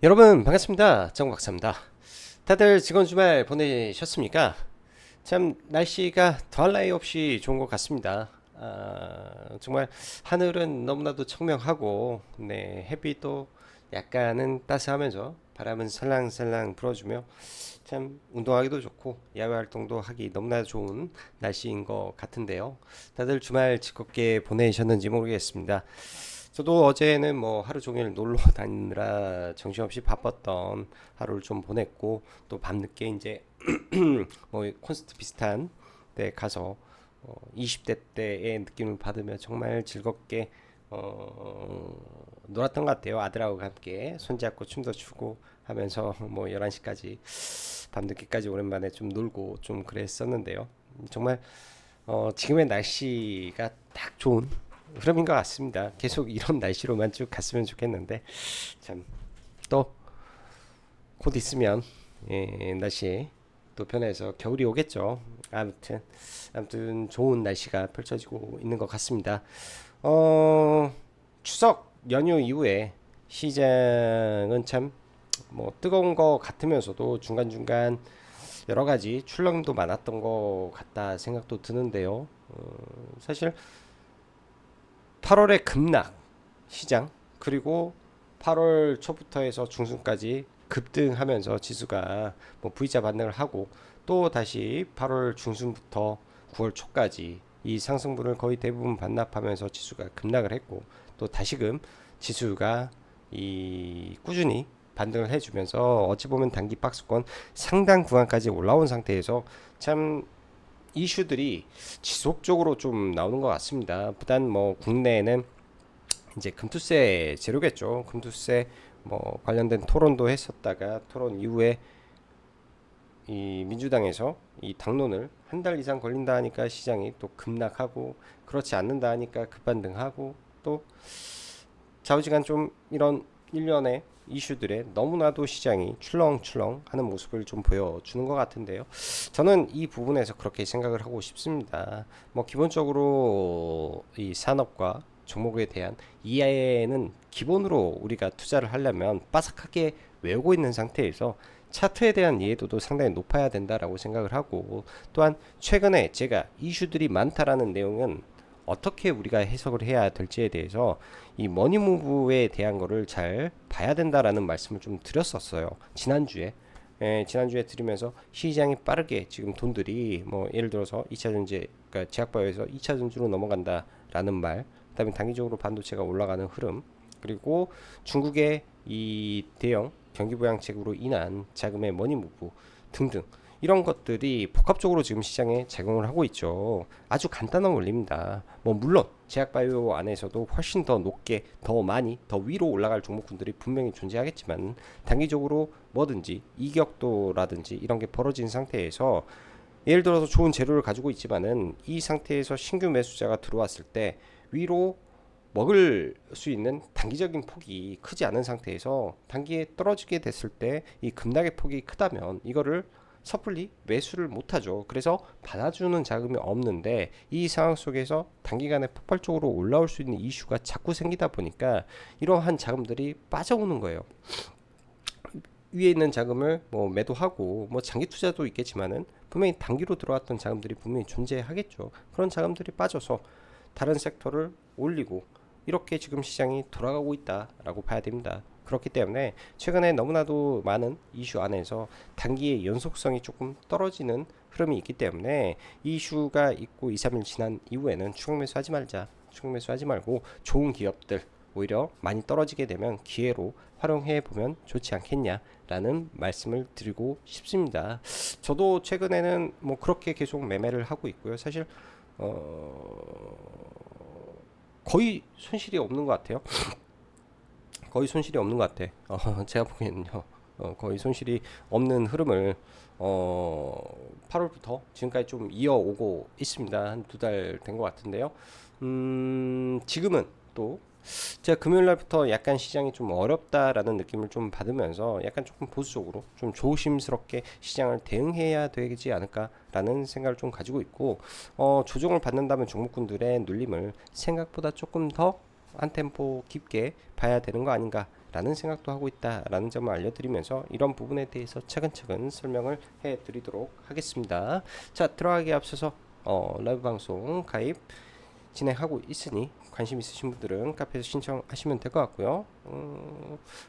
여러분 반갑습니다. 정박사입니다. 다들 즐거운 주말 보내셨습니까? 참 날씨가 더할 나위 없이 좋은 것 같습니다. 정말 하늘은 너무나도 청명하고 네, 햇빛도 약간은 따스하면서 바람은 살랑살랑 불어주며 참 운동하기도 좋고 야외 활동도 하기 너무나 좋은 날씨인 것 같은데요. 다들 주말 즐겁게 보내셨는지 모르겠습니다. 저도 어제는 뭐 하루 종일 놀러 다니느라 정신없이 바빴던 하루를 좀 보냈고 또 밤늦게 이제 뭐 콘서트 비슷한 데 가서 20대 때의 느낌을 받으며 정말 즐겁게 놀았던 것 같아요. 아들하고 함께 손잡고 춤도 추고 하면서 뭐 11시까지 밤늦게까지 오랜만에 좀 놀고 좀 그랬었는데요. 정말 지금의 날씨가 딱 좋은 흐름인 것 같습니다. 계속 이런 날씨로만 쭉 갔으면 좋겠는데 참 또 곧 있으면 날씨 또 변해서 겨울이 오겠죠. 아무튼 좋은 날씨가 펼쳐지고 있는 것 같습니다. 추석 연휴 이후에 시장은 참 뭐 뜨거운 것 같으면서도 중간중간 여러 가지 출렁임도 많았던 것 같다 생각도 드는데요. 사실 8월의 급락 시장 그리고 8월 초부터 해서 중순까지 급등하면서 지수가 뭐 V자 반등을 하고 또 다시 8월 중순부터 9월 초까지 이 상승분을 거의 대부분 반납하면서 지수가 급락을 했고 또 다시금 지수가 이 꾸준히 반등을 해주면서 어찌 보면 단기 박스권 상당 구간까지 올라온 상태에서 참 이슈들이 지속적으로 좀 나오는 것 같습니다. 부단 뭐 국내에는 이제 금투세 제로겠죠. 금투세 뭐 관련된 토론도 했었다가 토론 이후에 이 민주당에서 이 당론을 한 달 이상 걸린다 하니까 시장이 또 급락하고 그렇지 않는다 하니까 급반등하고 또 좌우지간 좀 이런 일련의 이슈들에 너무나도 시장이 출렁출렁 하는 모습을 좀 보여주는 것 같은데요. 저는 이 부분에서 그렇게 생각을 하고 싶습니다. 뭐 기본적으로 이 산업과 종목에 대한 이해는 기본으로 우리가 투자를 하려면 빠삭하게 외우고 있는 상태에서 차트에 대한 이해도도 상당히 높아야 된다라고 생각을 하고 또한 최근에 제가 이슈들이 많다라는 내용은 어떻게 우리가 해석을 해야 될지에 대해서 이 머니무브에 대한 거를 잘 봐야 된다라는 말씀을 좀 드렸었어요. 지난주에. 지난주에 드리면서 시장이 빠르게 지금 돈들이 뭐 예를 들어서 2차전지 그러니까 제약바이오에서 2차전지로 넘어간다라는 말 그다음에 단기적으로 반도체가 올라가는 흐름 그리고 중국의 이 대형 경기부양책으로 인한 자금의 머니무브 등등 이런 것들이 복합적으로 지금 시장에 작용을 하고 있죠. 아주 간단한 원리입니다. 뭐 물론 제약바이오 안에서도 훨씬 더 높게 더 많이 더 위로 올라갈 종목군들이 분명히 존재하겠지만 단기적으로 뭐든지 이격도라든지 이런 게 벌어진 상태에서 예를 들어서 좋은 재료를 가지고 있지만은 이 상태에서 신규 매수자가 들어왔을 때 위로 먹을 수 있는 단기적인 폭이 크지 않은 상태에서 단기에 떨어지게 됐을 때 이 급락의 폭이 크다면 이거를 섣불리 매수를 못하죠. 그래서 받아주는 자금이 없는데 이 상황 속에서 단기간에 폭발적으로 올라올 수 있는 이슈가 자꾸 생기다 보니까 이러한 자금들이 빠져오는 거예요. 위에 있는 자금을 뭐 매도하고 뭐 장기 투자도 있겠지만은 분명히 단기로 들어왔던 자금들이 분명히 존재하겠죠. 그런 자금들이 빠져서 다른 섹터를 올리고 이렇게 지금 시장이 돌아가고 있다라고 봐야 됩니다. 그렇기 때문에 최근에 너무나도 많은 이슈 안에서 단기의 연속성이 조금 떨어지는 흐름이 있기 때문에 이 이슈가 있고 2, 3일 지난 이후에는 추격 매수하지 말자. 추격 매수하지 말고 좋은 기업들 오히려 많이 떨어지게 되면 기회로 활용해 보면 좋지 않겠냐라는 말씀을 드리고 싶습니다. 저도 최근에는 뭐 그렇게 계속 매매를 하고 있고요. 사실 거의 손실이 없는 것 같아요. 거의 손실이 없는 것 같아. 제가 보기에는요. 거의 손실이 없는 흐름을 8월부터 지금까지 좀 이어오고 있습니다. 한 두 달 된 것 같은데요. 지금은 또 제가 금요일 날부터 약간 시장이 좀 어렵다라는 느낌을 좀 받으면서 약간 조금 보수적으로 좀 조심스럽게 시장을 대응해야 되지 않을까라는 생각을 좀 가지고 있고 조정을 받는다면 종목군들의 눌림을 생각보다 조금 더 한 템포 깊게 봐야 되는 거 아닌가 라는 생각도 하고 있다라는 점을 알려드리면서 이런 부분에 대해서 차근차근 설명을 해드리도록 하겠습니다. 자, 들어가기 앞서서 라이브 방송 가입 진행하고 있으니 관심 있으신 분들은 카페에서 신청하시면 될 것 같고요.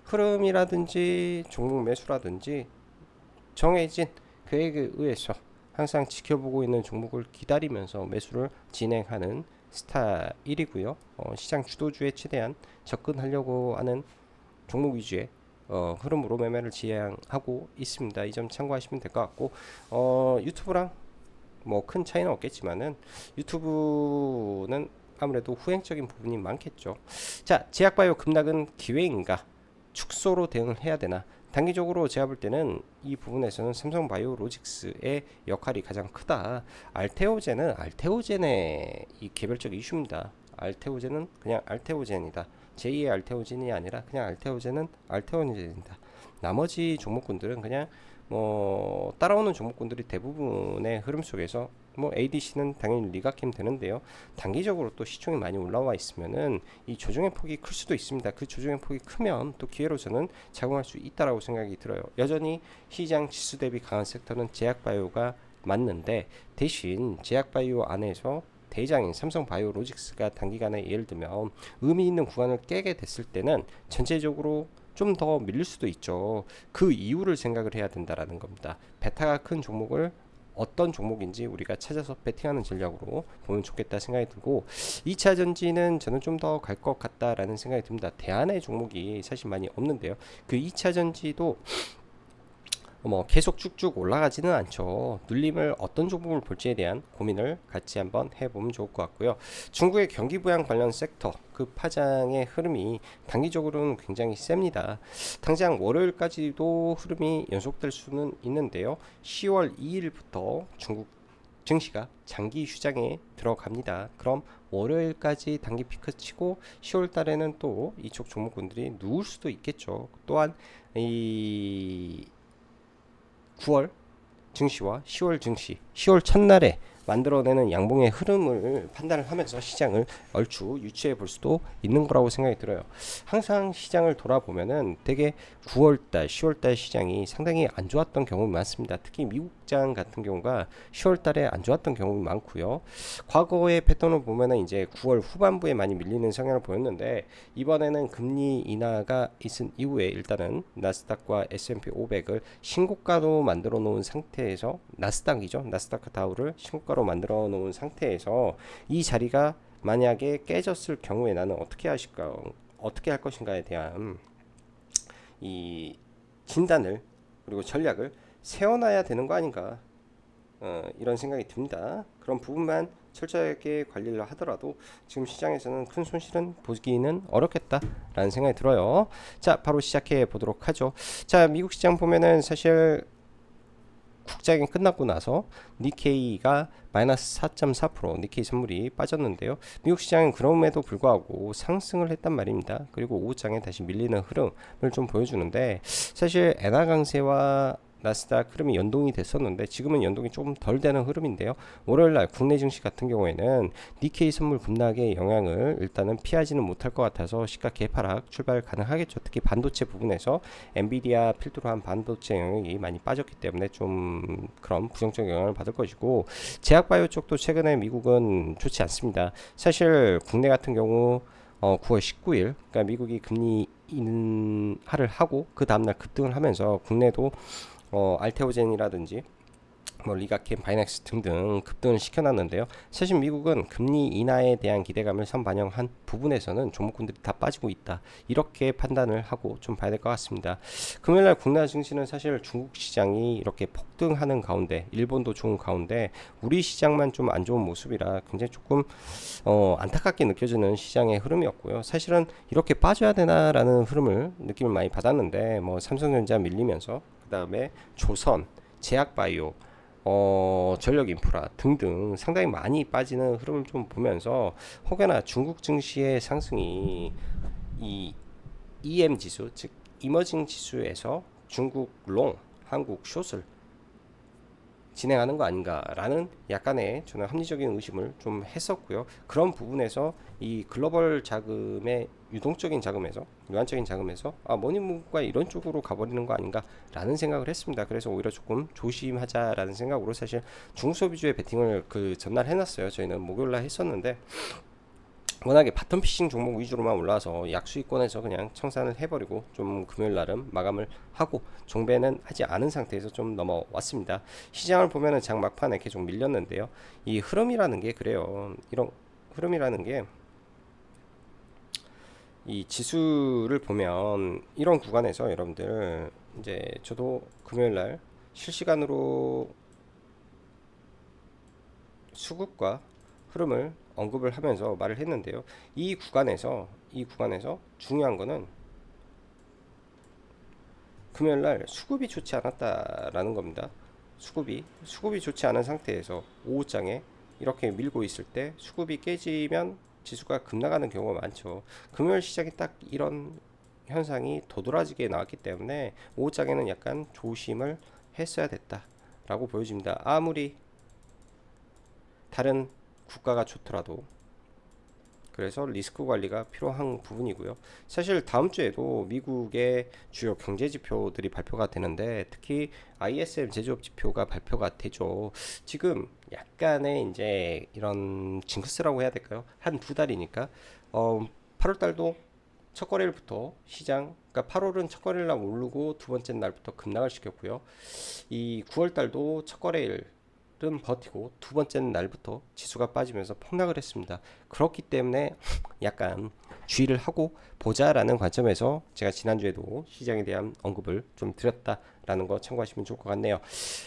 흐름이라든지 종목 매수라든지 정해진 계획에 의해서 항상 지켜보고 있는 종목을 기다리면서 매수를 진행하는 스타일이고요. 시장 주도주에 최대한 접근하려고 하는 종목 위주의 흐름으로 매매를 지향하고 있습니다. 이 점 참고하시면 될 것 같고 유튜브랑 뭐 큰 차이는 없겠지만은 유튜브는 아무래도 후행적인 부분이 많겠죠. 자, 제약바이오 급락은 기회인가? 축소로 대응을 해야 되나? 단기적으로 제가 볼 때는 이 부분에서는 삼성바이오로직스의 역할이 가장 크다. 알테오젠의 이 개별적 이슈입니다. 알테오젠은 그냥 알테오젠이다. 제2의 알테오젠이 아니라 그냥 알테오젠은 알테오젠이다. 나머지 종목군들은 그냥 뭐 따라오는 종목군들이 대부분의 흐름 속에서 뭐 ADC는 당연히 리가캠 되는데요. 단기적으로 또 시총이 많이 올라와 있으면은 이 조정의 폭이 클 수도 있습니다. 그 조정의 폭이 크면 또 기회로 저는 작용할 수 있다라고 생각이 들어요. 여전히 시장 지수 대비 강한 섹터는 제약바이오가 맞는데 대신 제약바이오 안에서 대장인 삼성바이오로직스가 단기간에 예를 들면 의미 있는 구간을 깨게 됐을 때는 전체적으로 좀 더 밀릴 수도 있죠. 그 이유를 생각을 해야 된다라는 겁니다. 베타가 큰 종목을 어떤 종목인지 우리가 찾아서 베팅하는 전략으로 보면 좋겠다 생각이 들고 2차 전지는 저는 좀 더 갈 것 같다라는 생각이 듭니다. 대안의 종목이 사실 많이 없는데요. 그 2차 전지도 뭐 계속 쭉쭉 올라가지는 않죠. 눌림을 어떤 종목을 볼지에 대한 고민을 같이 한번 해보면 좋을 것 같고요. 중국의 경기 부양 관련 섹터 그 파장의 흐름이 단기적으로는 굉장히 셉니다. 당장 월요일까지도 흐름이 연속될 수는 있는데요. 10월 2일부터 중국 증시가 장기 휴장에 들어갑니다. 그럼 월요일까지 단기 피크 치고 10월 달에는 또 이쪽 종목군들이 누울 수도 있겠죠. 또한 이 9월 증시와 10월 증시, 10월 첫날에 만들어내는 양봉의 흐름을 판단을 하면서 시장을 얼추 유추해 볼 수도 있는 거라고 생각이 들어요. 항상 시장을 돌아보면은 되게 9월달, 10월달 시장이 상당히 안 좋았던 경험이 많습니다. 특히 미국장 같은 경우가 10월달에 안 좋았던 경험이 많고요. 과거의 패턴을 보면은 이제 9월 후반부에 많이 밀리는 성향을 보였는데 이번에는 금리 인하가 있은 이후에 일단은 나스닥과 S&P 500을 신고가로 만들어 놓은 상태에서 나스닥이죠. 나스닥 다우를 신고가로 만들어 놓은 상태에서 이 자리가 만약에 깨졌을 경우에 나는 어떻게 할 것인가에 대한 이 진단을 그리고 전략을 세워놔야 되는 거 아닌가 이런 생각이 듭니다. 그런 부분만 철저하게 관리를 하더라도 지금 시장에서는 큰 손실은 보기는 어렵겠다라는 생각이 들어요. 자, 바로 시작해 보도록 하죠. 자, 미국 시장 보면은 사실 국장이 끝나고 나서 니케이가 마이너스 4.4% 니케이 선물이 빠졌는데요. 미국 시장은 그럼에도 불구하고 상승을 했단 말입니다. 그리고 오후장에 다시 밀리는 흐름을 좀 보여주는데 사실 엔화 강세와 나스닥 흐름이 연동이 됐었는데 지금은 연동이 조금 덜 되는 흐름인데요. 월요일날 국내 증시 같은 경우에는 니케이 선물 급락의 영향을 일단은 피하지는 못할 것 같아서 시가 개파락 출발 가능하겠죠. 특히 반도체 부분에서 엔비디아 필두로 한 반도체 영역이 많이 빠졌기 때문에 좀 그런 부정적 영향을 받을 것이고 제약바이오 쪽도 최근에 미국은 좋지 않습니다. 사실 국내 같은 경우 9월 19일 그러니까 미국이 금리 인하를 하고 그 다음날 급등을 하면서 국내도 알테오젠이라든지 뭐 리가캠, 바이넥스 등등 급등을 시켜놨는데요. 사실 미국은 금리 인하에 대한 기대감을 선반영한 부분에서는 종목군들이 다 빠지고 있다. 이렇게 판단을 하고 좀 봐야 될 것 같습니다. 금요일날 국내 증시는 사실 중국 시장이 이렇게 폭등하는 가운데, 일본도 좋은 가운데 우리 시장만 좀 안 좋은 모습이라 굉장히 조금 안타깝게 느껴지는 시장의 흐름이었고요. 사실은 이렇게 빠져야 되나라는 흐름을 느낌을 많이 받았는데 뭐 삼성전자 밀리면서 그 다음에 조선, 제약바이오 전력인프라 등등 상당히 많이 빠지는 흐름을 좀 보면서 혹여나 중국 증시의 상승이 이 EM 지수 즉 이머징 지수에서 중국 롱, 한국 숏을 진행하는 거 아닌가라는 약간의 저는 합리적인 의심을 좀 했었고요. 그런 부분에서 이 글로벌 자금의 유동적인 자금에서 유한적인 자금에서 머니무브가 이런 쪽으로 가버리는 거 아닌가라는 생각을 했습니다. 그래서 오히려 조금 조심하자라는 생각으로 사실 중소비주의 베팅을 그 전날 해놨어요. 저희는 목요일날 했었는데 워낙에 바텀 피싱 종목 위주로만 올라서 약수익권에서 그냥 청산을 해버리고 좀 금요일 날은 마감을 하고 종배는 하지 않은 상태에서 좀 넘어왔습니다. 시장을 보면은 장 막판에 계속 밀렸는데요. 이 흐름이라는 게 그래요. 이런 흐름이라는 게 이 지수를 보면 이런 구간에서 여러분들 이제 저도 금요일 날 실시간으로 수급과 흐름을 언급을 하면서 말을 했는데요. 이 구간에서 중요한 거는 금요일 날 수급이 좋지 않았다라는 겁니다. 수급이 좋지 않은 상태에서 오후장에 이렇게 밀고 있을 때 수급이 깨지면 지수가 급락하는 경우가 많죠. 금요일 시장이 딱 이런 현상이 도드라지게 나왔기 때문에 오후장에는 약간 조심을 했어야 됐다라고 보여집니다. 아무리 다른 국가가 좋더라도 그래서 리스크 관리가 필요한 부분이고요. 사실 다음 주에도 미국의 주요 경제 지표들이 발표가 되는데 특히 ISM 제조업 지표가 발표가 되죠. 지금 약간의 이제 이런 징크스라고 해야 될까요? 한 두 달이니까 8월 달도 첫 거래일부터 시장 그러니까 8월은 첫 거래일 날 오르고 두 번째 날부터 급락을 시켰고요. 이 9월 달도 첫 거래일 은 버티고 두 번째 날부터 지수가 빠지면서 폭락을 했습니다. 그렇기 때문에 약간 주의를 하고 보자라는 관점에서 제가 지난주에도 시장에 대한 언급을 좀 드렸다라는 거 참고하시면 좋을 것 같네요.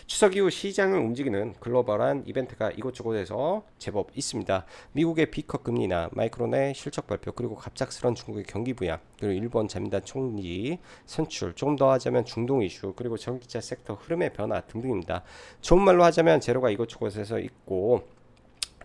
추석 이후 시장을 움직이는 글로벌한 이벤트가 이곳저곳에서 제법 있습니다. 미국의 B컵 금리나 마이크론의 실적 발표 그리고 갑작스런 중국의 경기 부양 그리고 일본 자민당 총리 선출 조금 더 하자면 중동 이슈 그리고 전기차 섹터 흐름의 변화 등등입니다. 좋은 말로 하자면 제로가 이곳저곳에서 있고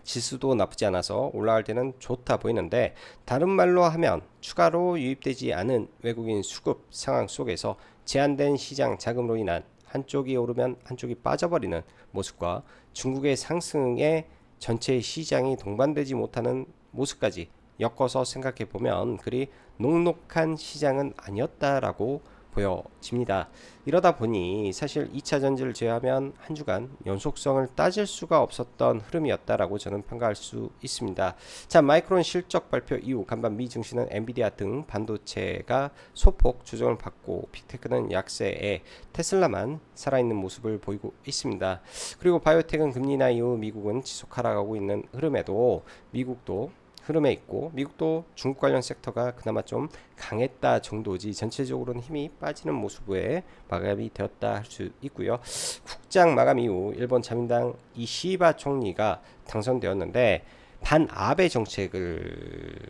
지수도 나쁘지 않아서 올라갈 때는 좋다 보이는데 다른 말로 하면 추가로 유입되지 않은 외국인 수급 상황 속에서 제한된 시장 자금으로 인한 한쪽이 오르면 한쪽이 빠져버리는 모습과 중국의 상승에 전체 시장이 동반되지 못하는 모습까지 엮어서 생각해 보면 그리 녹록한 시장은 아니었다라고 보여집니다. 이러다 보니 사실 2차 전지를 제외하면 한 주간 연속성을 따질 수가 없었던 흐름이었다라고 저는 평가할 수 있습니다. 자, 마이크론 실적 발표 이후 간밤 미 증시는 엔비디아 등 반도체가 소폭 조정을 받고 빅테크는 약세에 테슬라만 살아있는 모습을 보이고 있습니다. 그리고 바이오텍은 금리 인하 이후 미국은 지속 하락하고 있는 흐름에도 미국도 흐름에 있고 미국도 중국 관련 섹터가 그나마 좀 강했다 정도지 전체적으로는 힘이 빠지는 모습에 마감이 되었다 할 수 있고요. 국장 마감 이후 일본 자민당 이시바 총리가 당선되었는데 반아베 정책을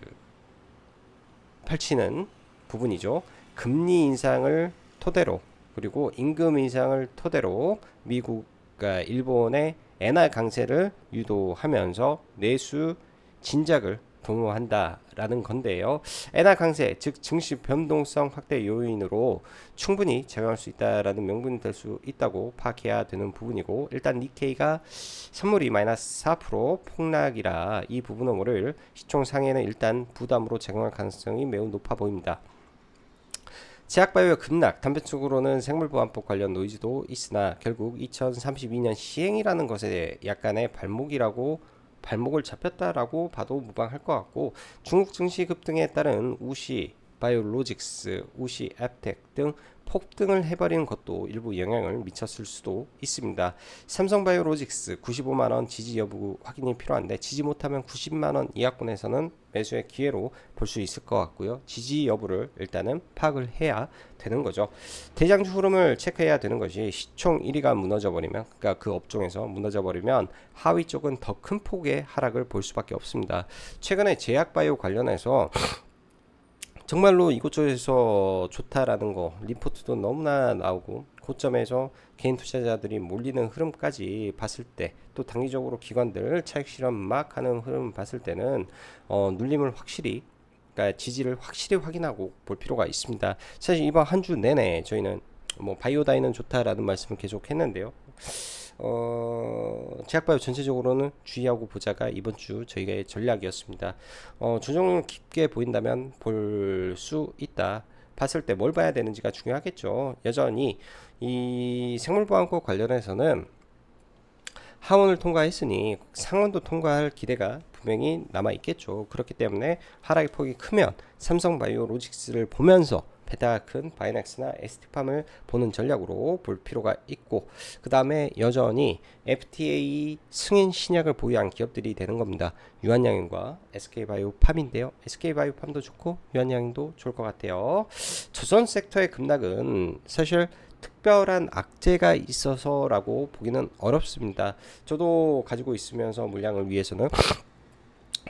펼치는 부분이죠. 금리 인상을 토대로 그리고 임금 인상을 토대로 미국과 일본의 엔화 강세를 유도하면서 내수 진작을 도모한다라는 건데요. 엔화 강세, 즉 증시 변동성 확대 요인으로 충분히 작용할 수 있다라는 명분이 될 수 있다고 파악해야 되는 부분이고 일단 니케이가 선물이 마이너스 4% 폭락이라 이 부분은 월요일 시총 상해는 일단 부담으로 작용할 가능성이 매우 높아 보입니다. 제약바이오의 급락, 단편적으로는 생물보안법 관련 노이즈도 있으나 결국 2032년 시행이라는 것에 약간의 발목을 잡혔다라고 봐도 무방할 것 같고 중국 증시 급등에 따른 우시 바이오로직스, 우시 앱텍 등 폭등을 해버리는 것도 일부 영향을 미쳤을 수도 있습니다. 삼성바이오로직스 95만원 지지 여부 확인이 필요한데 지지 못하면 90만원 이하권에서는 매수의 기회로 볼 수 있을 것 같고요. 지지 여부를 일단은 파악을 해야 되는 거죠. 대장주 흐름을 체크해야 되는 것이 시총 1위가 무너져 버리면 그러니까 그 업종에서 무너져 버리면 하위 쪽은 더 큰 폭의 하락을 볼 수밖에 없습니다. 최근에 제약바이오 관련해서 정말로 이곳저곳에서 좋다라는 거 리포트도 너무나 나오고 고점에서 개인 투자자들이 몰리는 흐름까지 봤을 때 또 단기적으로 기관들 차익 실험 막 하는 흐름 봤을 때는 눌림을 확실히 그러니까 지지를 확실히 확인하고 볼 필요가 있습니다. 사실 이번 한 주 내내 저희는 뭐 바이오다이는 좋다라는 말씀을 계속 했는데요. 제약바이오 전체적으로는 주의하고 보자가 이번 주 저희의 전략이었습니다. 조정을 깊게 보인다면 볼 수 있다. 봤을 때 뭘 봐야 되는지가 중요하겠죠. 여전히 이 생물보안법 관련해서는 하원을 통과했으니 상원도 통과할 기대가 분명히 남아 있겠죠. 그렇기 때문에 하락의 폭이 크면 삼성바이오로직스를 보면서 배타가 큰 바이넥스나 ST팜을 보는 전략으로 볼 필요가 있고, 그 다음에 여전히 FDA 승인 신약을 보유한 기업들이 되는 겁니다. 유한양행과 SK바이오팜인데요. SK바이오팜도 좋고 유한양행도 좋을 것 같아요. 조선 섹터의 급락은 사실 특별한 악재가 있어서라고 보기는 어렵습니다. 저도 가지고 있으면서 물량을 위해서는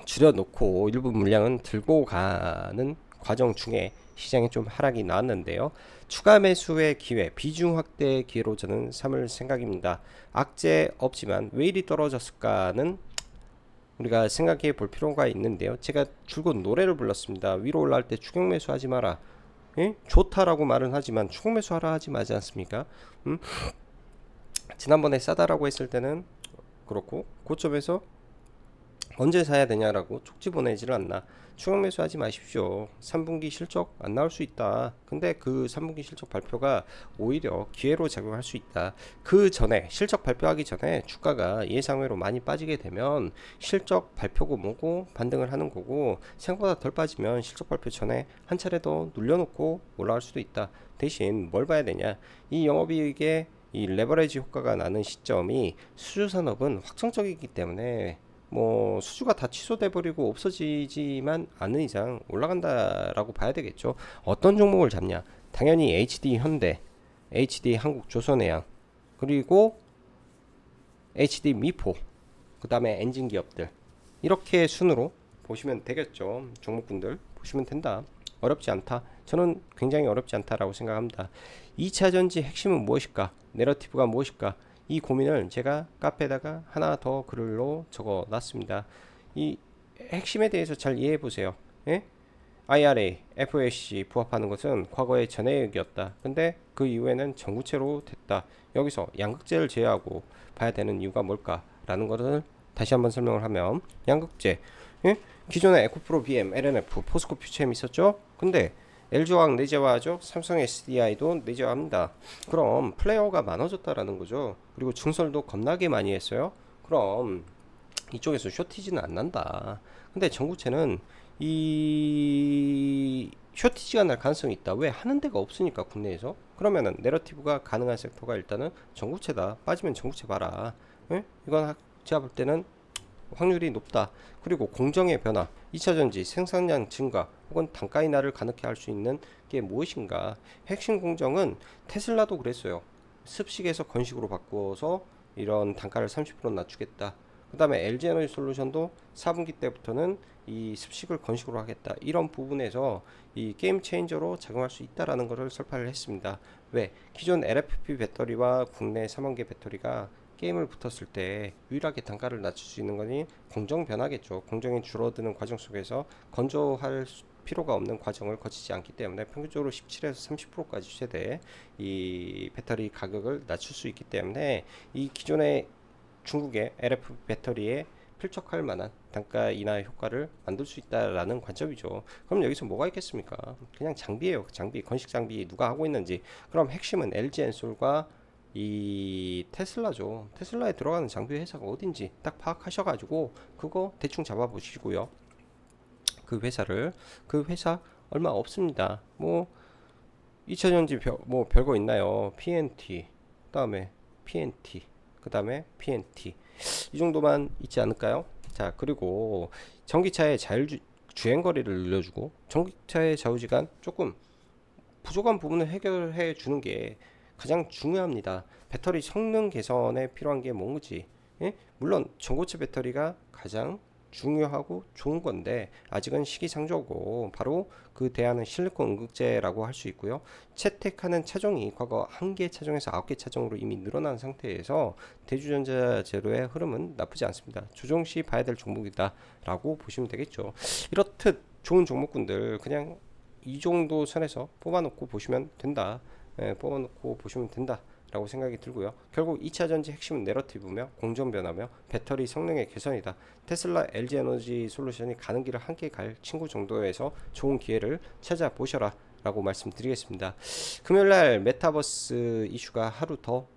줄여놓고 일부 물량은 들고 가는 과정 중에 시장에 좀 하락이 나왔는데요. 추가 매수의 기회, 비중 확대의 기회로 저는 삼을 생각입니다. 악재 없지만 왜 이리 떨어졌을까는 우리가 생각해 볼 필요가 있는데요. 제가 줄곧 노래를 불렀습니다. 위로 올라갈 때 추격 매수하지 마라. 예? 좋다라고 말은 하지만 추격 매수하라 하지 마지 않습니까? 지난번에 싸다라고 했을 때는 그렇고 고점에서 언제 사야 되냐라고 쪽지 보내지를 않나. 추격 매수하지 마십시오. 3분기 실적 안 나올 수 있다. 근데 그 3분기 실적 발표가 오히려 기회로 작용할 수 있다. 그 전에 실적 발표하기 전에 주가가 예상외로 많이 빠지게 되면 실적 발표고 뭐고 반등을 하는 거고, 생각보다 덜 빠지면 실적 발표 전에 한 차례 더 눌려놓고 올라갈 수도 있다. 대신 뭘 봐야 되냐, 이 영업이익에 이 레버리지 효과가 나는 시점이 수주산업은 확정적이기 때문에 뭐 수주가 다 취소돼 버리고 없어지지만 않는 이상 올라간다라고 봐야 되겠죠. 어떤 종목을 잡냐? 당연히 HD 현대, HD 한국조선해양, 그리고 HD 미포, 그 다음에 엔진 기업들, 이렇게 순으로 보시면 되겠죠. 종목군들 보시면 된다. 어렵지 않다. 저는 굉장히 어렵지 않다라고 생각합니다. 2차전지 핵심은 무엇일까? 내러티브가 무엇일까? 이 고민을 제가 카페에다가 하나 더 글로 적어 놨습니다. 이 핵심에 대해서 잘 이해해 보세요. 예? IRA, FSC 부합하는 것은 과거의 전해액이었다. 근데 그 이후에는 전구체로 됐다. 여기서 양극재를 제외하고 봐야 되는 이유가 뭘까라는 것을 다시 한번 설명을 하면, 양극재, 예? 기존에 에코프로 BM, LNF, 포스코 퓨처엠 있었죠? 근데 LG화학 내재화하죠. 삼성 SDI도 내재화합니다. 그럼 플레이어가 많아졌다라는 거죠. 그리고 증설도 겁나게 많이 했어요. 그럼 이쪽에서 쇼티지는 안 난다. 근데 전구체는 이 쇼티지가 날 가능성이 있다. 왜? 하는 데가 없으니까 국내에서. 그러면은 내러티브가 가능한 섹터가 일단은 전구체다. 빠지면 전구체 봐라. 예? 이건 제가 볼 때는 확률이 높다. 그리고 공정의 변화, 2차전지 생산량 증가 혹은 단가 인하를 가능케 할 수 있는 게 무엇인가. 핵심 공정은 테슬라도 그랬어요. 습식에서 건식으로 바꾸어서 이런 단가를 30% 낮추겠다. 그 다음에 LG에너지솔루션도 4분기 때부터는 이 습식을 건식으로 하겠다. 이런 부분에서 이 게임 체인저로 작용할 수 있다라는 것을 설파를 했습니다. 왜? 기존 LFP 배터리와 국내 3원계 배터리가 게임을 붙었을 때 유일하게 단가를 낮출 수 있는 것이 공정 변화겠죠. 공정이 줄어드는 과정 속에서 건조할 필요가 없는 과정을 거치지 않기 때문에 평균적으로 17에서 30%까지 최대 이 배터리 가격을 낮출 수 있기 때문에 이 기존의 중국의 LF 배터리에 필적할 만한 단가 인하 효과를 만들 수 있다라는 관점이죠. 그럼 여기서 뭐가 있겠습니까? 그냥 장비예요. 장비, 건식 장비 누가 하고 있는지. 그럼 핵심은 LG 엔솔과 이 테슬라죠. 테슬라에 들어가는 장비 회사가 어딘지 딱 파악하셔가지고 그거 대충 잡아보시고요. 그 회사 얼마 없습니다. 뭐 2차전지 뭐 별거 있나요? PNT, 그다음에 PNT, 그다음에 PNT, 이 정도만 있지 않을까요? 자, 그리고 전기차의 주행 거리를 늘려주고 전기차의 좌우지간 조금 부족한 부분을 해결해 주는 게 가장 중요합니다. 배터리 성능 개선에 필요한 게 뭔지. 예? 물론 전고체 배터리가 가장 중요하고 좋은 건데 아직은 시기상조고, 바로 그 대안은 실리콘 응급제라고 할 수 있고요. 채택하는 차종이 과거 1개 차종에서 9개 차종으로 이미 늘어난 상태에서 대주전자 재료의 흐름은 나쁘지 않습니다. 조정시 봐야 될 종목이다 라고 보시면 되겠죠. 이렇듯 좋은 종목군들 그냥 이 정도 선에서 뽑아놓고 보시면 된다. 뽑아놓고 보시면 된다 라고 생각이 들고요. 결국 2차전지 핵심은 내러티브며 공정 변화며 배터리 성능의 개선이다. 테슬라, LG 에너지 솔루션이 가는 길을 함께 갈 친구 정도에서 좋은 기회를 찾아보셔라 라고 말씀드리겠습니다. 금요일날 메타버스 이슈가 하루 더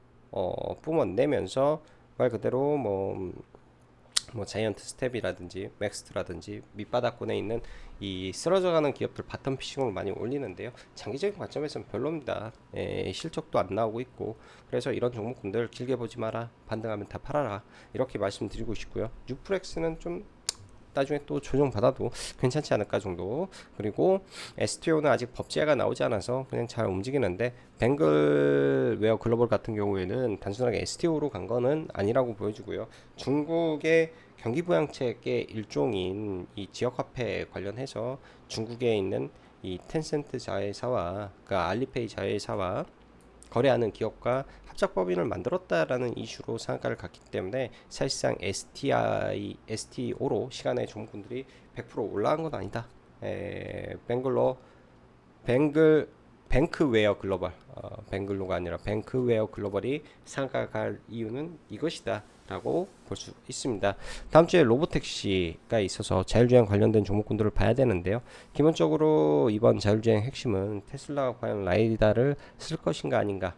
뿜어내면서 말 그대로 뭐 자이언트 스텝이라든지 맥스트라든지 밑바닥권에 있는 이 쓰러져가는 기업들 바텀 피싱을 많이 올리는데요. 장기적인 관점에서는 별로입니다. 실적도 안 나오고 있고, 그래서 이런 종목군들 길게 보지 마라, 반등하면 다 팔아라, 이렇게 말씀드리고 싶고요. 뉴프렉스는 좀 나중에 또 조정받아도 괜찮지 않을까 정도. 그리고 STO는 아직 법제화가 나오지 않아서 그냥 잘 움직이는데, 뱅글웨어 글로벌 같은 경우에는 단순하게 STO로 간 거는 아니라고 보여지고요. 중국의 경기부양책의 일종인 이 지역화폐 관련해서 중국에 있는 이 텐센트 자회사와, 그러니까 알리페이 자회사와 거래하는 기업과 합작법인을 만들었다라는 이슈로 상한가를 갔기 때문에 사실상 STO로 시간에 종목군들이 100% 올라간 건 아니다. 뱅크웨어 글로벌, 뱅글로가 아니라 뱅크웨어 글로벌이 상한가 갈 이유는 이것이다 라고 볼 수 있습니다. 다음 주에 로보택시가 있어서 자율주행 관련된 종목군들을 봐야 되는데요. 기본적으로 이번 자율주행 핵심은 테슬라가 과연 라이다를 쓸 것인가 아닌가,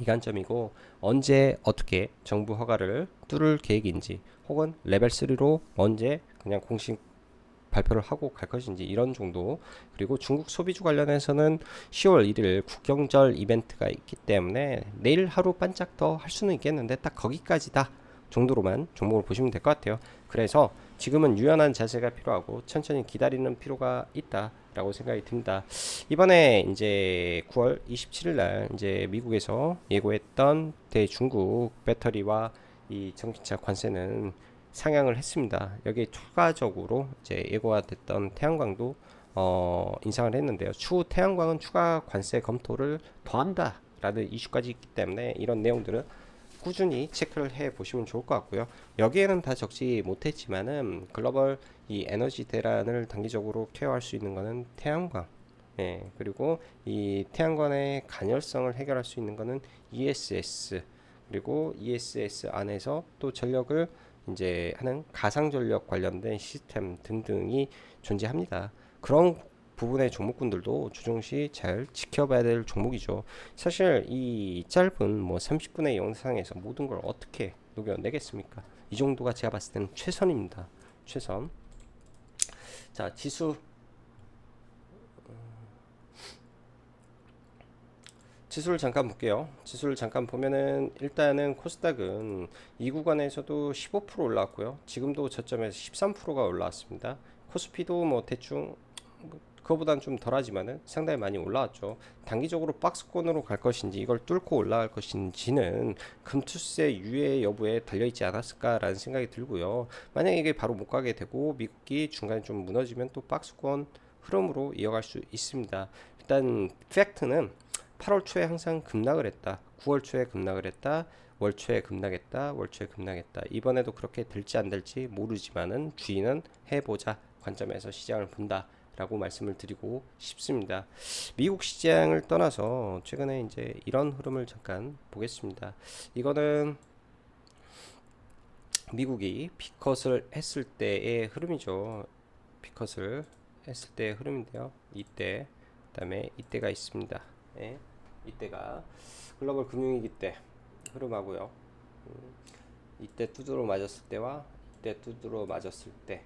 이 관점이고, 언제 어떻게 정부 허가를 뚫을 계획인지, 혹은 레벨 3로 언제 그냥 공식 발표를 하고 갈 것인지, 이런 정도. 그리고 중국 소비주 관련해서는 10월 1일 국경절 이벤트가 있기 때문에 내일 하루 반짝 더 할 수는 있겠는데 딱 거기까지다 정도로만 종목을 보시면 될 것 같아요. 그래서 지금은 유연한 자세가 필요하고 천천히 기다리는 필요가 있다 라고 생각이 듭니다. 이번에 이제 9월 27일 날 이제 미국에서 예고했던 대중국 배터리와 이 전기차 관세는 상향을 했습니다. 여기에 추가적으로 이제 예고가 됐던 태양광도 인상을 했는데요. 추후 태양광은 추가 관세 검토를 더한다라는 이슈까지 있기 때문에 이런 내용들은 꾸준히 체크를 해 보시면 좋을 것 같고요. 여기에는 다 적지 못했지만은 글로벌 이 에너지 대란을 단기적으로 케어할 수 있는 거는 태양광. 그리고 이 태양광의 간헐성을 해결할 수 있는 거는 ESS. 그리고 ESS 안에서 또 전력을 이제 하는 가상 전력 관련된 시스템 등등이 존재합니다. 그런 부분의 종목군들도 조정시 잘 지켜봐야 될 종목이죠. 사실 이 짧은 뭐 30분의 영상에서 모든 걸 어떻게 녹여내겠습니까? 이 정도가 제가 봤을 때는 최선입니다. 최선. 자, 지수를 잠깐 볼게요. 지수를 잠깐 보면은 일단은 코스닥은 이 구간에서도 15% 올라왔고요. 지금도 저점에서 13%가 올라왔습니다. 코스피도 뭐 대충 그거보다는 좀 덜하지만은 상당히 많이 올라왔죠. 단기적으로 박스권으로 갈 것인지 이걸 뚫고 올라갈 것인지는 금투세 유예 여부에 달려있지 않았을까라는 생각이 들고요. 만약에 이게 바로 못 가게 되고 미국이 중간에 좀 무너지면 또 박스권 흐름으로 이어갈 수 있습니다. 일단 팩트는 8월 초에 항상 급락을 했다. 9월 초에 급락을 했다. 월 초에 급락했다. 월 초에 급락했다. 이번에도 그렇게 될지 안 될지 모르지만은 주의는 해보자 관점에서 시장을 본다 라고 말씀을 드리고 싶습니다. 미국 시장을 떠나서 최근에 이제 이런 흐름을 잠깐 보겠습니다. 이거는 미국이 피컷을 했을 때의 흐름이죠. 피컷을 했을 때의 흐름인데요. 이때, 그다음에 이때가 있습니다. 이때가 글로벌 금융위기 때 흐름하고요. 이때 두드러 맞았을 때와 이때 두드러 맞았을 때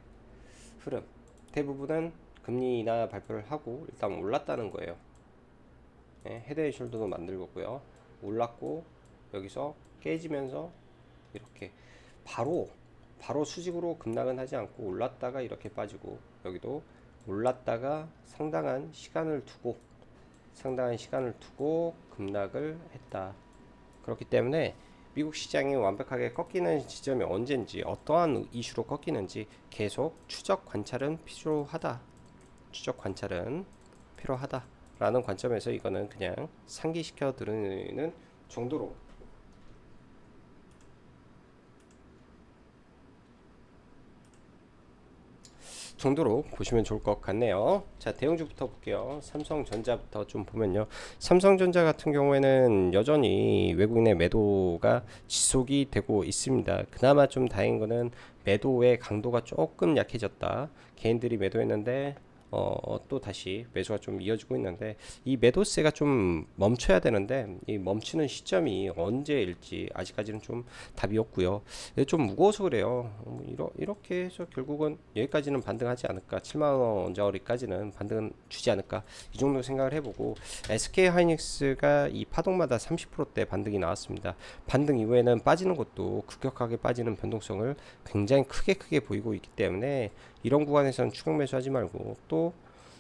흐름. 대부분은 금리 인하 발표를 하고 일단 올랐다는 거예요. 헤드앤숄더도 만들고요. 올랐고 여기서 깨지면서 이렇게 바로 수직으로 급락은 하지 않고 올랐다가 이렇게 빠지고, 여기도 올랐다가 상당한 시간을 두고 급락을 했다. 그렇기 때문에 미국 시장이 완벽하게 꺾이는 지점이 언제인지, 어떠한 이슈로 꺾이는지 계속 추적 관찰은 필요하다라는 관점에서 이거는 그냥 상기시켜 드리는 정도로 정도로 보시면 좋을 것 같네요. 자, 대형주부터 볼게요. 삼성전자부터 좀 보면요. 삼성전자 같은 경우에는 여전히 외국인의 매도가 지속이 되고 있습니다. 그나마 좀 다행인 거는 매도의 강도가 조금 약해졌다. 개인들이 매도했는데 또 다시 매수가 좀 이어지고 있는데, 이 매도세가 좀 멈춰야 되는데 이 멈추는 시점이 언제일지 아직까지는 좀 답이 없고요. 좀 무거워서 그래요. 이렇게 해서 결국은 여기까지는 반등하지 않을까, 7만원 언저리까지는 반등은 주지 않을까, 이 정도 생각을 해보고, SK 하이닉스가 이 파동마다 30%대 반등이 나왔습니다. 반등 이후에는 빠지는 것도 급격하게 빠지는 변동성을 굉장히 크게 보이고 있기 때문에 이런 구간에서는 추격 매수하지 말고, 또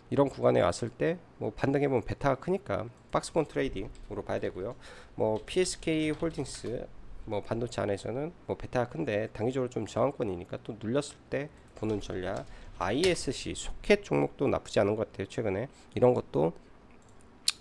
이런 구간에 왔을 때 뭐 반등해 보면 베타가 크니까 박스권 트레이딩으로 봐야 되고요. 뭐 PSK 홀딩스 뭐 반도체 안에서는 뭐 베타가 큰데 단기적으로 좀 저항권이니까 또 눌렸을 때 보는 전략. ISC 소켓 종목도 나쁘지 않은 것 같아요. 최근에 이런 것도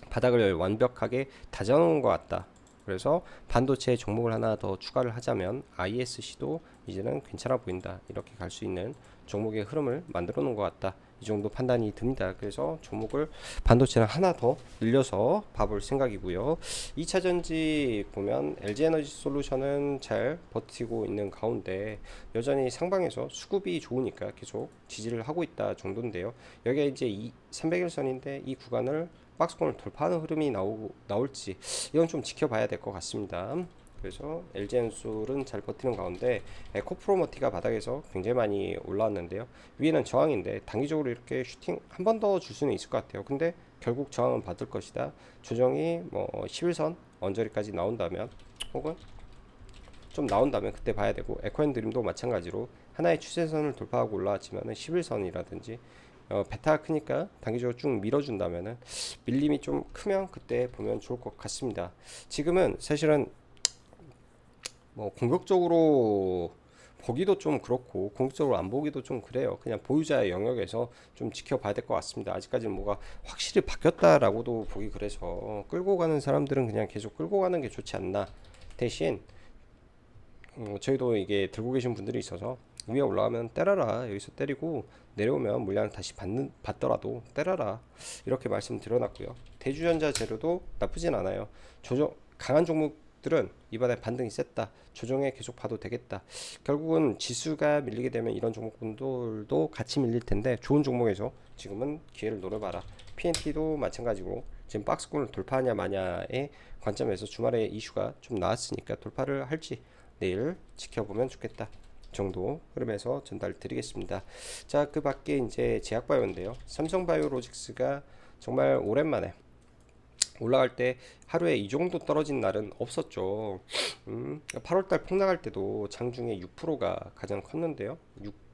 바닥을 완벽하게 다져놓은 것 같다. 그래서 반도체 종목을 하나 더 추가를 하자면 ISC도 이제는 괜찮아 보인다. 이렇게 갈 수 있는 종목의 흐름을 만들어 놓은 것 같다. 이 정도 판단이 듭니다. 그래서 종목을 반도체를 하나 더 늘려서 봐볼 생각이고요. 2차전지 보면 LG에너지 솔루션은 잘 버티고 있는 가운데 여전히 상방에서 수급이 좋으니까 계속 지지를 하고 있다 정도인데요. 여기가 이제 300일선인데 이 구간을 박스권을 돌파하는 흐름이 나올지 이건 좀 지켜봐야 될 것 같습니다. 그래서 LG엔솔은 잘 버티는 가운데 에코프로머티가 바닥에서 굉장히 많이 올라왔는데요. 위에는 저항인데 단기적으로 이렇게 슈팅 한 번 더 줄 수는 있을 것 같아요. 근데 결국 저항은 받을 것이다. 조정이 뭐 11선 언저리까지 나온다면, 혹은 좀 나온다면 그때 봐야 되고, 에코앤드림도 마찬가지로 하나의 추세선을 돌파하고 올라왔지만은 11선이라든지 베타가 크니까 단기적으로 쭉 밀어준다면은, 밀림이 좀 크면 그때 보면 좋을 것 같습니다. 지금은 사실은 뭐 공격적으로 보기도 좀 그렇고 공격적으로 안 보기도 좀 그래요. 그냥 보유자의 영역에서 좀 지켜봐야 될 것 같습니다. 아직까지는 뭐가 확실히 바뀌었다라고도 보기 그래서, 끌고 가는 사람들은 그냥 계속 끌고 가는 게 좋지 않나. 대신 저희도 이게 들고 계신 분들이 있어서 위에 올라가면 때려라, 여기서 때리고 내려오면 물량 다시 받더라도 때려라, 이렇게 말씀드려놨고요. 대주전자 재료도 나쁘진 않아요. 조정 강한 종목들은 이번에 반등이 셌다, 조정에 계속 봐도 되겠다. 결국은 지수가 밀리게 되면 이런 종목들도 같이 밀릴 텐데, 좋은 종목에서 지금은 기회를 노려봐라. PNT도 마찬가지고 지금 박스권을 돌파하냐 마냐의 관점에서 주말에 이슈가 좀 나왔으니까 돌파를 할지 내일 지켜보면 좋겠다 정도 흐름에서 전달 드리겠습니다. 자, 그 밖에 이제 제약바이오인데요. 삼성바이오로직스가 정말 오랜만에 올라갈 때 하루에 이 정도 떨어진 날은 없었죠. 8월달 폭락할 때도 장중에 6%가 가장 컸는데요.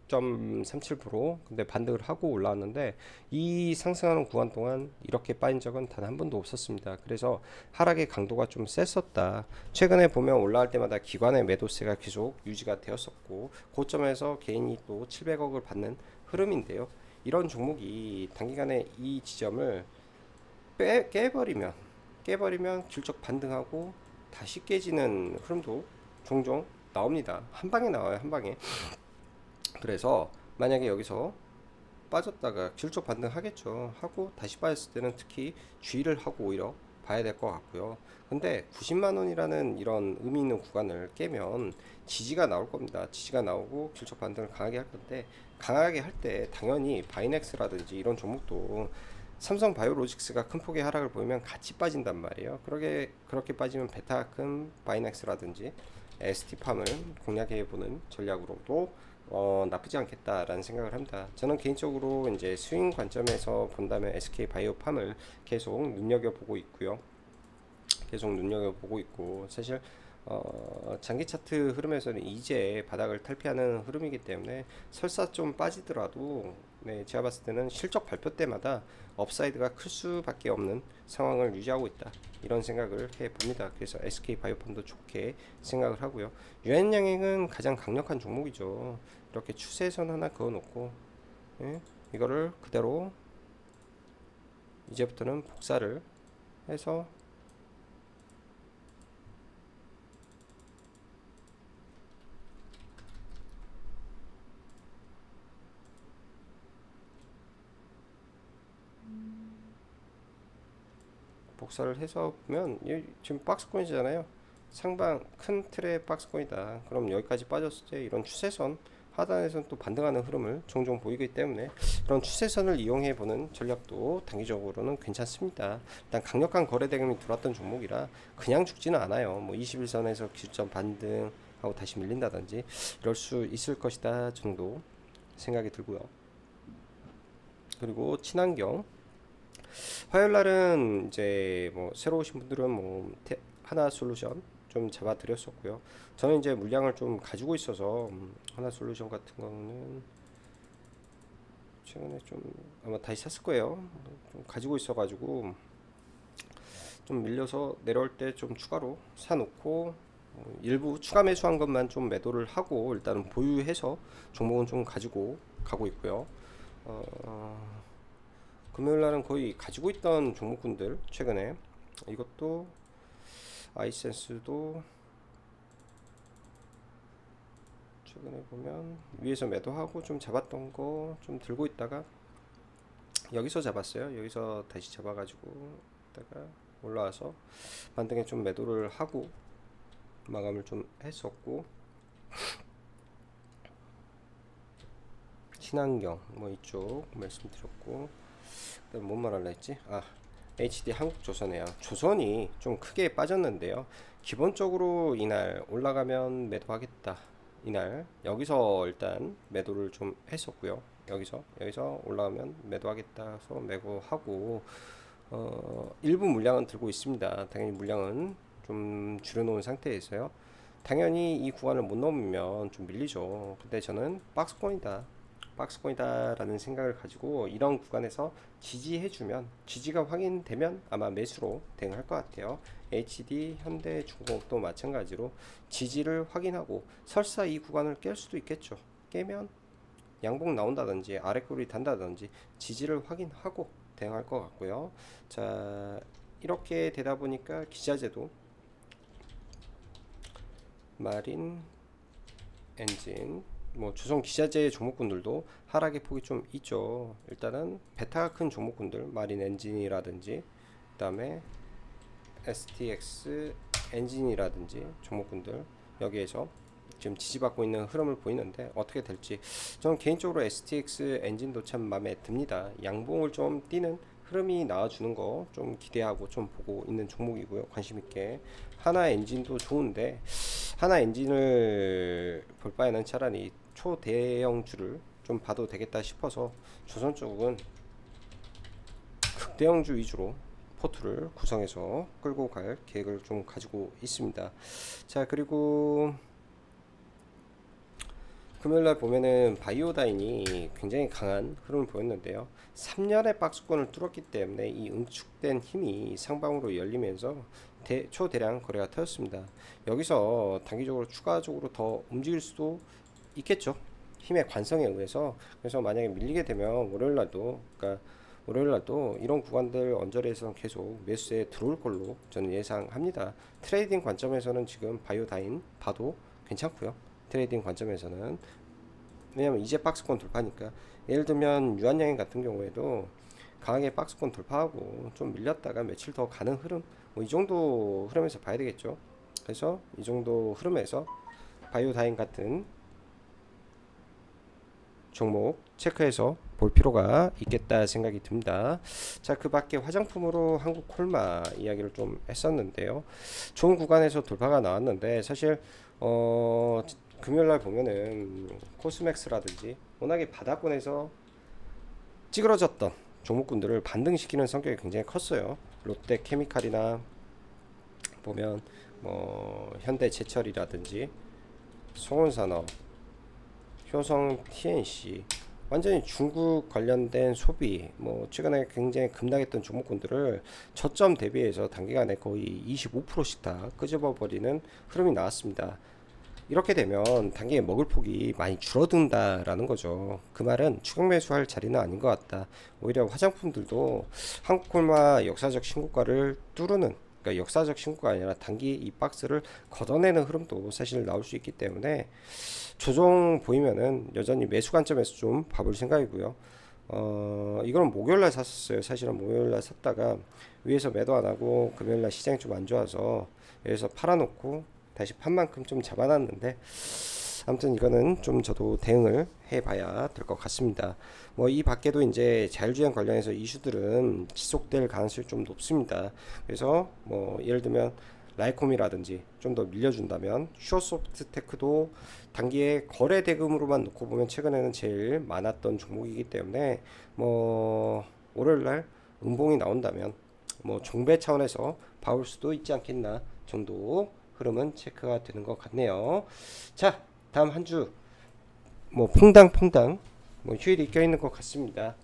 6.37%. 근데 반등을 하고 올라왔는데, 이 상승하는 구간 동안 이렇게 빠진 적은 단 한 번도 없었습니다. 그래서 하락의 강도가 좀 셌었다. 최근에 보면 올라갈 때마다 기관의 매도세가 계속 유지가 되었었고, 고점에서 개인이 또 700억을 받는 흐름인데요. 이런 종목이 단기간에 이 지점을 깨버리면 질적 반등하고 다시 깨지는 흐름도 종종 나옵니다. 한 방에 나와요, 한 방에. 그래서 만약에 여기서 빠졌다가 질적 반등하겠죠. 하고 다시 빠졌을 때는 특히 주의를 하고 오히려 봐야 될 것 같고요. 근데 90만 원이라는 이런 의미 있는 구간을 깨면 지지가 나올 겁니다. 지지가 나오고 질적 반등을 강하게 할 건데, 강하게 할 때 당연히 바이넥스라든지 이런 종목도 삼성 바이오로직스가 큰 폭의 하락을 보이면 같이 빠진단 말이에요. 그렇게 빠지면 베타 큰 바이넥스라든지 ST팜을 공략해 보는 전략으로도 나쁘지 않겠다라는 생각을 합니다. 저는 개인적으로 이제 스윙 관점에서 본다면 SK 바이오팜을 계속 눈여겨보고 있고요. 사실 장기 차트 흐름에서는 이제 바닥을 탈피하는 흐름이기 때문에 설사 좀 빠지더라도, 네, 제가 봤을 때는 실적 발표 때마다 업사이드가 클 수밖에 없는 상황을 유지하고 있다, 이런 생각을 해봅니다. 그래서 SK 바이오팜도 좋게 생각을 하고요. 유엔양행은 가장 강력한 종목이죠. 이렇게 추세선 하나 그어놓고, 예? 이거를 그대로 이제부터는 복사를 해서 복사를 해서 보면 지금 박스권이잖아요. 상방 큰 틀의 박스권이다. 그럼 여기까지 빠졌을 때 이런 추세선 하단에서는 또 반등하는 흐름을 종종 보이기 때문에 이런 추세선을 이용해 보는 전략도 단기적으로는 괜찮습니다. 일단 강력한 거래 대금이 들어왔던 종목이라 그냥 죽지는 않아요. 뭐 21선에서 기준점 반등하고 다시 밀린다든지 이럴 수 있을 것이다 정도 생각이 들고요. 그리고 친환경 화요일 날은 이제 뭐 새로 오신 분들은 뭐 하나솔루션 좀 잡아 드렸었고요. 저는 이제 물량을 좀 가지고 있어서 하나솔루션 같은 거는 최근에 좀 아마 다시 샀을 거예요. 좀 가지고 있어가지고 좀 밀려서 내려올 때 좀 추가로 사놓고 일부 추가 매수한 것만 좀 매도를 하고 일단은 보유해서 종목은 좀 가지고 가고 있고요. 금요일 날은 거의 가지고 있던 종목군들 최근에 이것도 아이센스도 최근에 보면 위에서 매도하고 좀 잡았던 거 좀 들고 있다가 여기서 잡았어요. 여기서 다시 잡아가지고 있다가 올라와서 반등에 좀 매도를 하고 마감을 좀 했었고 친환경 뭐 이쪽 말씀드렸고 그다음 뭔 말할라 했지? HD 한국조선이에요. 조선이 좀 크게 빠졌는데요. 기본적으로 이날 올라가면 매도하겠다. 이날 여기서 일단 매도를 좀 했었고요. 여기서 올라가면 매도하겠다 해서 매도하고 일부 물량은 들고 있습니다. 당연히 물량은 좀 줄여놓은 상태에서요. 당연히 이 구간을 못 넘으면 좀 밀리죠. 근데 저는 박스권이다 라는 생각을 가지고 이런 구간에서 지지해주면 지지가 확인되면 아마 매수로 대응할 것 같아요. HD, 현대, 중공업도 마찬가지로 지지를 확인하고 설사 이 구간을 깰 수도 있겠죠. 깨면 양봉 나온다든지 아래꼬리 단다든지 지지를 확인하고 대응할 것 같고요. 자, 이렇게 되다 보니까 기자재도 마린, 엔진 뭐 조선 기자재 종목군들도 하락의 폭이 좀 있죠. 일단은 베타가 큰 종목군들 마린 엔진이라든지 그다음에 STX 엔진이라든지 종목군들 여기에서 지금 지지받고 있는 흐름을 보이는데 어떻게 될지 저는 개인적으로 STX 엔진도 참 마음에 듭니다. 양봉을 좀 띄는 흐름이 나와주는 거 좀 기대하고 좀 보고 있는 종목이고요. 관심있게 하나 엔진도 좋은데 하나 엔진을 볼 바에는 차라리 초대형주를 좀 봐도 되겠다 싶어서 조선 쪽은 극대형주 위주로 포트를 구성해서 끌고 갈 계획을 좀 가지고 있습니다. 자, 그리고 금요일날 보면은 바이오다인이 굉장히 강한 흐름을 보였는데요. 3년의 박스권을 뚫었기 때문에 이 응축된 힘이 상방으로 열리면서 초대량 거래가 터졌습니다. 여기서 단기적으로 추가적으로 더 움직일 수도 있겠죠. 힘의 관성에 의해서. 그래서 만약에 밀리게 되면 월요일날도 이런 구간들 언저리에서 계속 매수에 들어올 걸로 저는 예상합니다. 트레이딩 관점에서는 지금 바이오다인 봐도 괜찮고요. 트레이딩 관점에서는 왜냐면 이제 박스권 돌파니까 예를 들면 유한양행 같은 경우에도 강하게 박스권 돌파하고 좀 밀렸다가 며칠 더 가는 흐름 뭐 이 정도 흐름에서 봐야 되겠죠. 그래서 이 정도 흐름에서 바이오다인 같은 종목 체크해서 볼 필요가 있겠다 생각이 듭니다. 자, 그 밖에 화장품으로 한국 콜마 이야기를 좀 했었는데요. 좋은 구간에서 돌파가 나왔는데 사실 금요일날 보면은 코스맥스라든지 워낙에 바닥권에서 찌그러졌던 종목군들을 반등시키는 성격이 굉장히 컸어요. 롯데케미칼이나 보면 뭐 현대제철이라든지 송원산업, 효성 TNC 완전히 중국 관련된 소비 뭐 최근에 굉장히 급락했던 종목군들을 저점 대비해서 단기간에 거의 25%씩 다 끄집어 버리는 흐름이 나왔습니다. 이렇게 되면 단기에 먹을 폭이 많이 줄어든다라는 거죠. 그 말은 추격 매수할 자리는 아닌 것 같다. 오히려 화장품들도 한국콜마 역사적 신고가를 뚫는 그러니까 역사적 신고가 아니라 단기 이 박스를 걷어내는 흐름도 사실 나올 수 있기 때문에 조정 보이면은 여전히 매수 관점에서 좀 봐볼 생각이고요. 이거는 목요일날 샀었어요. 사실은 목요일날 샀다가 위에서 매도 안 하고 금요일날 시장이 좀 안 좋아서 여기서 팔아놓고 다시 판 만큼 좀 잡아놨는데, 아무튼 이거는 좀 저도 대응을 해봐야 될 것 같습니다. 뭐 이 밖에도 이제 자율주행 관련해서 이슈들은 지속될 가능성이 좀 높습니다. 그래서 뭐 예를 들면 라이콤이라든지 좀 더 밀려준다면 슈어소프트테크도 단기에 거래 대금으로만 놓고 보면 최근에는 제일 많았던 종목이기 때문에 뭐 월요일날 음봉이 나온다면 뭐 종배 차원에서 봐올 수도 있지 않겠나 정도 흐름은 체크가 되는 것 같네요. 자, 다음 한 주 뭐 퐁당퐁당 뭐 휴일이 껴있는 것 같습니다.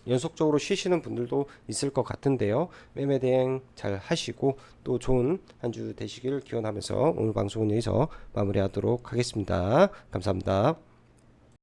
연속적으로 쉬시는 분들도 있을 것 같은데요. 매매 대행 잘 하시고 또 좋은 한 주 되시길 기원하면서 오늘 방송은 여기서 마무리하도록 하겠습니다. 감사합니다.